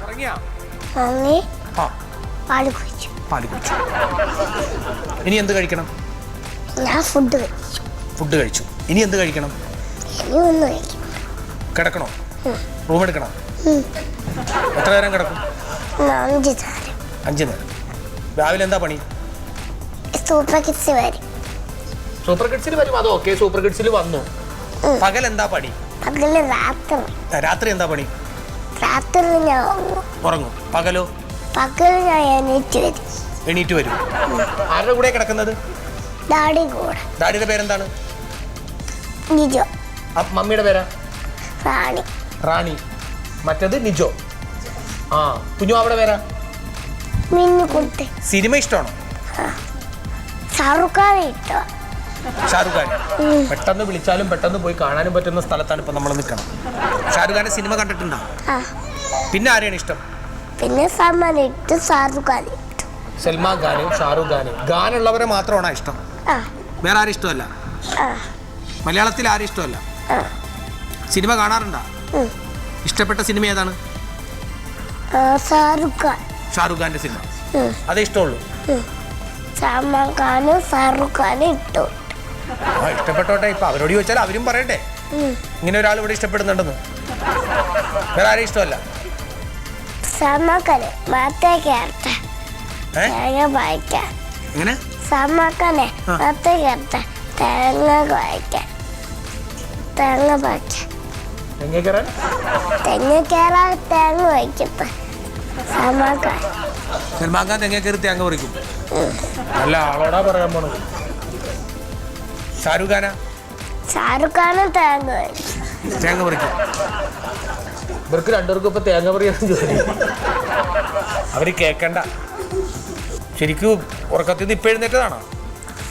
വാങ്ങി പാല് കുടിച്ചു. ഇനി എന്ത് കഴിക്കണം? ഞാൻ ഫുഡ് കഴിച്ചു. ഇനി എന്ത് കഴിക്കണം? ഇനി ഒന്ന് കഴിക്കും. കിടക്കണോ? റൂം എടുക്കണം. എത്ര നേരം കിടക്കും? 5 നേരം. 5 നേരം. രാവിലെ എന്താ പണി? സൂപ്പർ കിഡ്സ് വരും. സൂപ്പർ കിഡ്സിൽ വരും. അത് ഓക്കെ, സൂപ്പർ കിഡ്സിൽ വന്നു. പകൽ എന്താ പണി? പകല് രാത്രി എന്താ പണി? രാത്രി ഞാൻ ഉറങ്ങും. പകലോ? പകല് ഞാൻ എണീറ്റ് വരും. ആരുടെ കൂടെ കിടക്കുന്നത്? ഡാഡി കൂടെ. ഡാഡിയുടെ പേരെന്താണ്? നിജോ. മമ്മിയുടെ പേരാ? റാണി. മറ്റത് നിജോ. ആ, കുഞ്ഞു അവിടെ പേരാ? മിന്നുകുട്ടി. സിനിമ ഇഷ്ടമാണോ? ഷാറുഖ് ഖാൻ. പെട്ടെന്ന് വിളിച്ചാലും പെട്ടെന്ന് പോയി കാണാനും പറ്റുന്ന സ്ഥലത്താണ് ഇപ്പൊ നമ്മൾ നിൽക്കണം. ഷാറുഖ് ഖാന്റെ സിനിമ കണ്ടിട്ടുണ്ടോ? പിന്നെ ആരെയാണ് ഇഷ്ടം? പിന്നെ സൽമാൻ ഖാനും ഷാറുഖ് ഖാനും. ഗാനുള്ളവരെ മാത്രമാണോ ഇഷ്ടം? വേറെ ആരും ഇഷ്ടമല്ല? മലയാളത്തിൽ ആരും ഇഷ്ടമല്ല? സിനിമ കാണാറുണ്ടോ? ഇഷ്ടപ്പെട്ട സിനിമ ഏതാണ്? ഷാറുഖ് ഖാന്റെ സിനിമ അതേ ഇഷ്ടമുള്ളൂ? സൽമാൻ ഖാനും ഷാറുഖ് ഖാനും ഇഷ്ടപ്പെട്ടോട്ടെ. ഇപ്പൊ അവരോട് ചോദിച്ചാൽ അവരും പറയട്ടെ ഇങ്ങനെ ഒരാൾ ഇവിടെ ഇഷ്ടപ്പെടുന്നുണ്ടെന്ന്. വേറെ ആരെയും ഇഷ്ടമല്ല? സൽമാൻ ഖാനെ എങ്ങനെ? സൽമാൻ ഖാനെ തേങ്ങ വയ്ക്കട്ടെ. സൽമാൻ ഖാൻ തെങ്ങ കയറി തേങ്ങ പറിക്കും. നല്ല ആളോടാ പറയാൻ പോണത്. ഷാറുഖ് ഖാനും തേങ്ങ പറിക്കും. ഇവർക്ക് രണ്ടുപേർക്കും ഇപ്പൊ തേങ്ങ പറയാൻ ജോലി. അവര് കേക്കണ്ട. ശരിക്കും ഉറക്കത്തിൽ നിന്ന് ഇപ്പൊ എഴുന്നേറ്റതാണോ?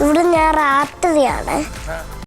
ഇവിടെ ഞാൻ രാത്രിയാണ്.